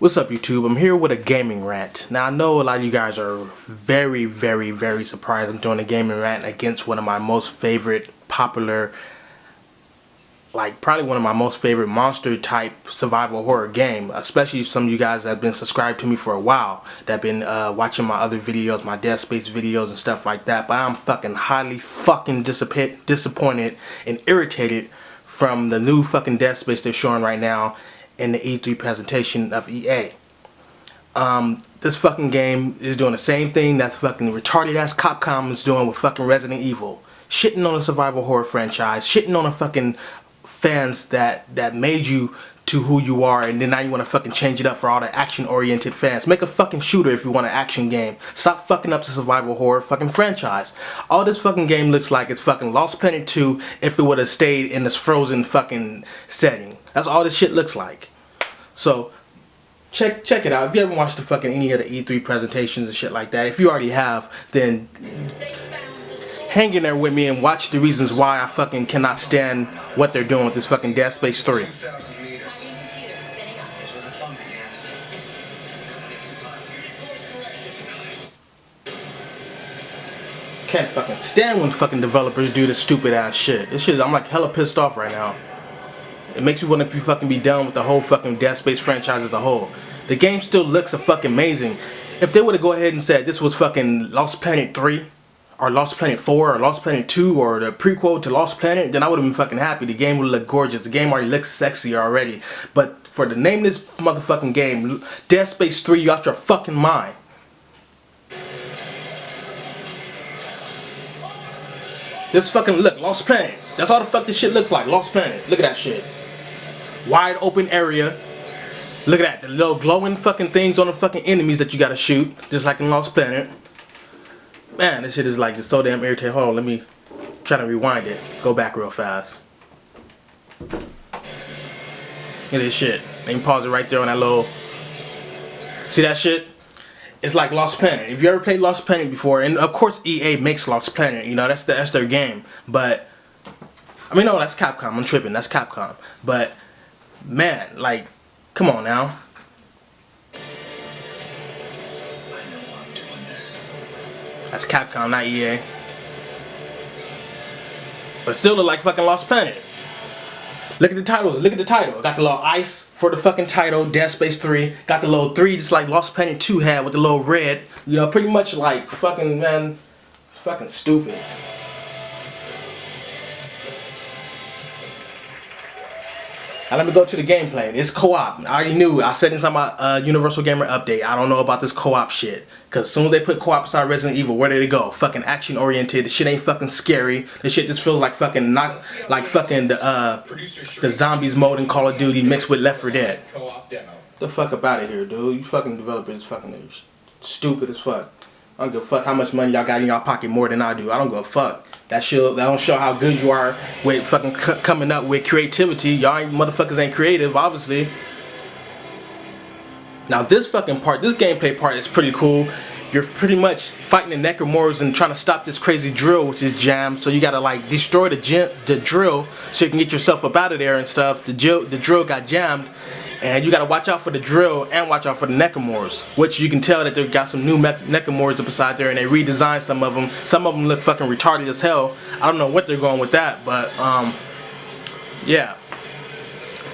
What's up, YouTube? I'm here with a gaming rant. Now, I know a lot of you guys are very surprised I'm doing a gaming rant against one of my most favorite popular, probably one of my most favorite monster type survival horror game, especially some of you guys that have been subscribed to me for a while, that have been watching my other videos, my Dead Space videos and stuff like that. But I'm highly disappointed and irritated from the new fucking Dead Space they're showing right now in the E3 presentation of EA. This fucking game is doing the same thing that's fucking retarded ass Capcom is doing with fucking Resident Evil. Shitting on a survival horror franchise, shitting on the fucking fans that made you to who you are, and then now you want to fucking change it up for all the action oriented fans. Make a fucking shooter if you want an action game. Stop fucking up the survival horror fucking franchise. All this fucking game looks like it's fucking Lost Planet 2 if it would have stayed in this frozen fucking setting. That's all this shit looks like. So check it out. If you haven't watched the fucking any of the E3 presentations and shit like that, if you already have, then hang in there with me and watch the reasons why I fucking cannot stand what they're doing with this fucking Dead Space 3. Can't fucking stand when fucking developers do this stupid ass shit. This shit, I'm like hella pissed off right now. It makes me want to fucking be done with the whole fucking Dead Space franchise as a whole. The game still looks fucking amazing. If they would have go ahead and said this was fucking Lost Planet 3 or Lost Planet 4 or Lost Planet 2 or the prequel to Lost Planet, then I would have been fucking happy. The game would look gorgeous. The game already looks sexy already. But for the name of this motherfucking game, Dead Space 3, you out your fucking mind. This fucking look, Lost Planet. That's all the fuck this shit looks like, Lost Planet. Look at that shit. Wide open area. Look at that, the little glowing fucking things on the fucking enemies that you gotta shoot, just like in Lost Planet. Man, this shit is like, it's so damn irritating. Hold on, let me try to rewind it. Go back real fast. Look at this shit. Let me pause it right there on that little. See that shit? It's like Lost Planet. If you ever played Lost Planet before, and of course EA makes Lost Planet, you know, that's their game. But I mean, no, that's Capcom. I'm tripping. That's Capcom. But man, like, come on now. That's Capcom, not EA. But still look like fucking Lost Planet. Look at the titles. Look at the title. Got the little ice for the fucking title, Dead Space 3. Got the little 3 just like Lost Planet 2 had with the little red. You know, pretty much like fucking, man, fucking stupid. Now let me go to the gameplay. It's co-op. I already knew. I said inside my Universal Gamer update, I don't know about this co-op shit. Because as soon as they put co-op inside Resident Evil, where did it go? Fucking action oriented. The shit ain't fucking scary. The shit just feels like fucking not like fucking the zombies mode in Call of Duty mixed with Left 4 Dead. The fuck up out of here, dude. You fucking developers fucking stupid as fuck. I don't give a fuck how much money y'all got in y'all pocket more than I do. I don't give a fuck. That don't show how good you are with fucking coming up with creativity. Y'all motherfuckers ain't creative, obviously. Now this fucking part, this gameplay part is pretty cool. You're pretty much fighting the necromorphs and trying to stop this crazy drill which is jammed. So you gotta like destroy the drill so you can get yourself up out of there and stuff. The drill got jammed. And you gotta watch out for the drill and watch out for the necromorphs, which you can tell that they got some new necromorphs up beside there, and they redesigned some of them. Some of them look fucking retarded as hell. I don't know what they're going with that, but yeah.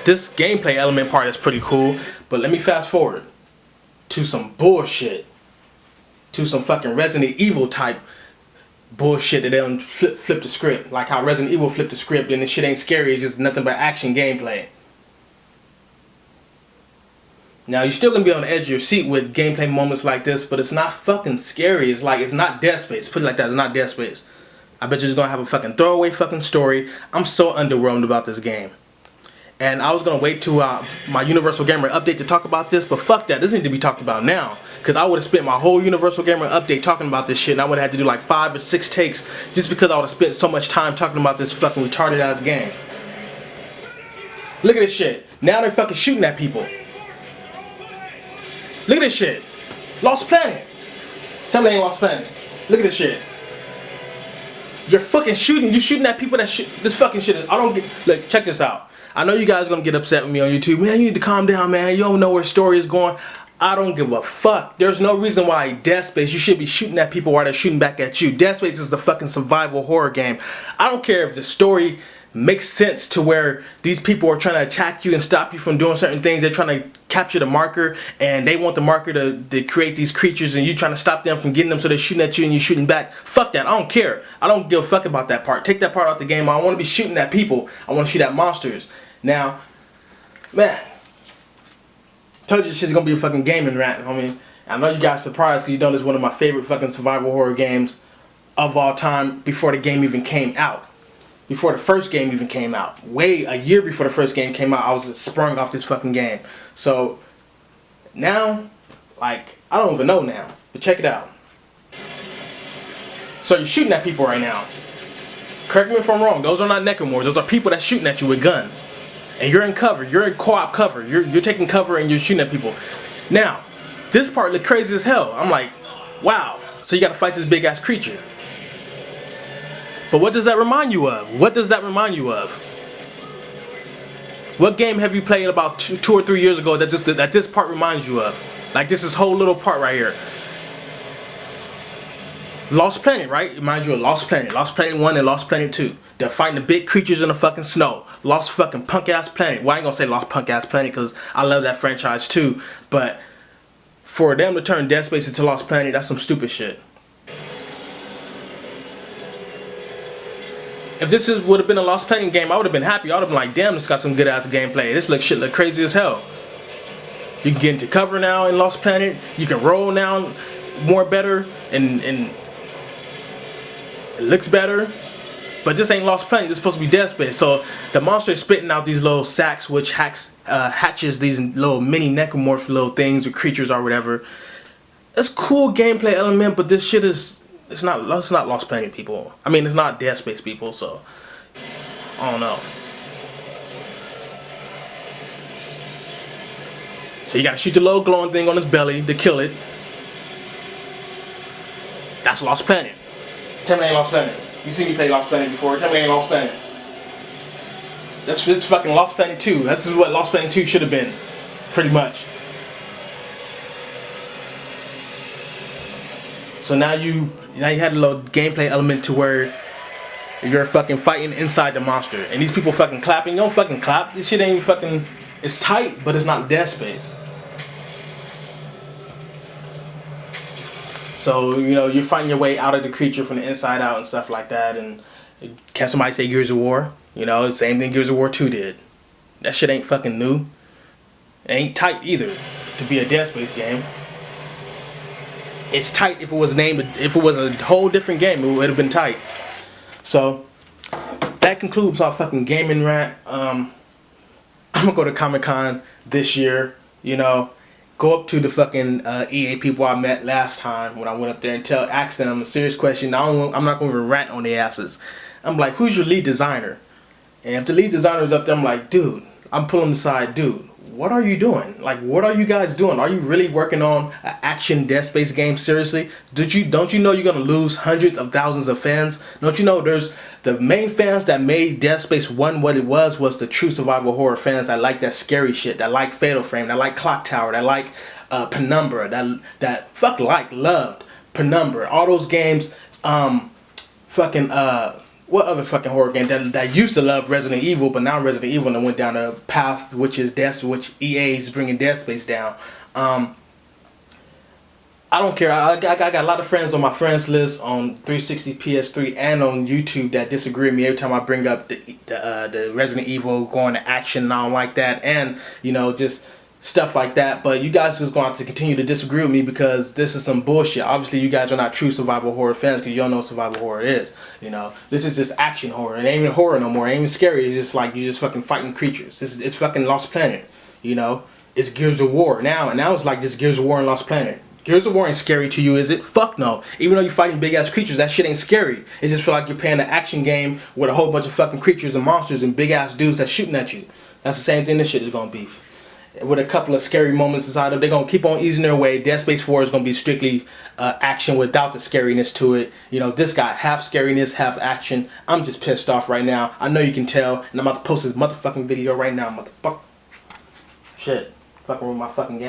This gameplay element part is pretty cool. But let me fast forward to some bullshit, to some fucking Resident Evil type bullshit that they don't flip the script, like how Resident Evil flipped the script and this shit ain't scary. It's just nothing but action gameplay. Now, you're still going to be on the edge of your seat with gameplay moments like this, but it's not fucking scary. It's like, it's not Dead Space. Put it like that, it's not Dead Space. I bet you're just going to have a fucking throwaway fucking story. I'm so underwhelmed about this game. And I was going to wait to my Universal Gamer update to talk about this, but fuck that. This needs to be talked about now. Because I would have spent my whole Universal Gamer update talking about this shit, and I would have had to do like 5 or 6 takes just because I would have spent so much time talking about this fucking retarded ass game. Look at this shit. Now they're fucking shooting at people. Look at this shit. Lost Planet. Tell me they ain't Lost Planet. Look at this shit. You're fucking shooting. You shooting at people that this fucking shit is. I don't get. Look, check this out. I know you guys are gonna get upset with me on YouTube. Man, you need to calm down, man. You don't know where the story is going. I don't give a fuck. There's no reason why Dead Space, you should be shooting at people while they're shooting back at you. Dead Space is the fucking survival horror game. I don't care if the story makes sense to where these people are trying to attack you and stop you from doing certain things. They're trying to capture the marker, and they want the marker to create these creatures, and you're trying to stop them from getting them, so they're shooting at you and you're shooting back. Fuck that. I don't care. I don't give a fuck about that part. Take that part out the game. I want to be shooting at people. I want to shoot at monsters. Now, man, told you this shit's gonna be a fucking gaming rant, homie. I know you guys surprised because you know this is one of my favorite fucking survival horror games of all time before the game even came out. Before the first game even came out. A year before the first game came out, I was sprung off this fucking game. So, now, like, I don't even know now. But check it out. So you're shooting at people right now. Correct me if I'm wrong. Those are not necromorphs. Those are people that's shooting at you with guns. And you're in cover. You're in co-op cover. You're taking cover and you're shooting at people. Now, this part looked crazy as hell. I'm like, wow. So you gotta fight this big ass creature. But what does that remind you of? What does that remind you of? What game have you played about two or 3 years ago that this part reminds you of? Like this whole little part right here. Lost Planet, right? It reminds you of Lost Planet. Lost Planet 1 and Lost Planet 2. They're fighting the big creatures in the fucking snow. Lost fucking punk ass planet. Well, I ain't gonna say Lost punk ass planet because I love that franchise too. But for them to turn Dead Space into Lost Planet, that's some stupid shit. If this would have been a Lost Planet game, I would have been happy. I would have been like, damn, this got some good ass gameplay. This shit look crazy as hell. You can get into cover now in Lost Planet. You can roll now more better and it looks better. But this ain't Lost Planet. This is supposed to be Dead Space. So the monster is spitting out these little sacks, which hatches these little mini necromorph little things or creatures or whatever. It's cool gameplay element, but this shit is. It's not Lost Planet people. I mean, it's not Dead Space people, so I don't know. So you gotta shoot the little glowing thing on his belly to kill it. That's Lost Planet. Tell me it ain't Lost Planet. You seen me play Lost Planet before. Tell me it ain't Lost Planet. This fucking Lost Planet 2. This is what Lost Planet 2 should have been. Pretty much. So now you had a little gameplay element to where you're fucking fighting inside the monster. And these people fucking clapping. You don't fucking clap. This shit ain't fucking... It's tight, but it's not Dead Space. So, you know, you're fighting your way out of the creature from the inside out and stuff like that. And can somebody say Gears of War? You know, same thing Gears of War 2 did. That shit ain't fucking new. It ain't tight either to be a Dead Space game. It's tight if it was a whole different game, it would have been tight. So that concludes our fucking gaming rant. I'm gonna go to Comic-Con this year, you know, go up to the fucking EA people I met last time when I went up there and ask them a serious question. I'm not gonna even rant on their asses. I'm like, who's your lead designer? And if the lead designer is up there, I'm like, dude, I'm pulling them aside, dude. What are you doing? Like, what are you guys doing? Are you really working on an action Dead Space game? Seriously? Don't you know you're gonna lose hundreds of thousands of fans? Don't you know there's the main fans that made Dead Space 1 what it was the true survival horror fans that like that scary shit, that like Fatal Frame, that like Clock Tower, that like Penumbra, that loved Penumbra. All those games, what other fucking horror game that used to love Resident Evil, but now Resident Evil and went down a path which EA is bringing Dead Space down. I don't care. I got a lot of friends on my friends list on 360, PS3, and on YouTube that disagree with me every time I bring up the Resident Evil going to action and all like that, and you know, just stuff like that. But you guys just going to have to continue to disagree with me because this is some bullshit. Obviously you guys are not true survival horror fans because you don't know what survival horror is. You know, this is just action horror. It ain't even horror no more. It ain't even scary. It's just like you just fucking fighting creatures. It's fucking Lost Planet. You know, it's Gears of War now, and now it's like just Gears of War and Lost Planet. Gears of War ain't scary to you, is it? Fuck no. Even though you're fighting big ass creatures, that shit ain't scary. It just feel like you're playing an action game with a whole bunch of fucking creatures and monsters and big ass dudes that's shooting at you. That's the same thing this shit is gonna be. with a couple of scary moments inside of it. They're going to keep on easing their way. Dead Space 4 is going to be strictly action without the scariness to it. You know, this got half scariness, half action. I'm just pissed off right now. I know you can tell, and I'm about to post this motherfucking video right now, motherfucker. Shit. Fucking with my fucking game.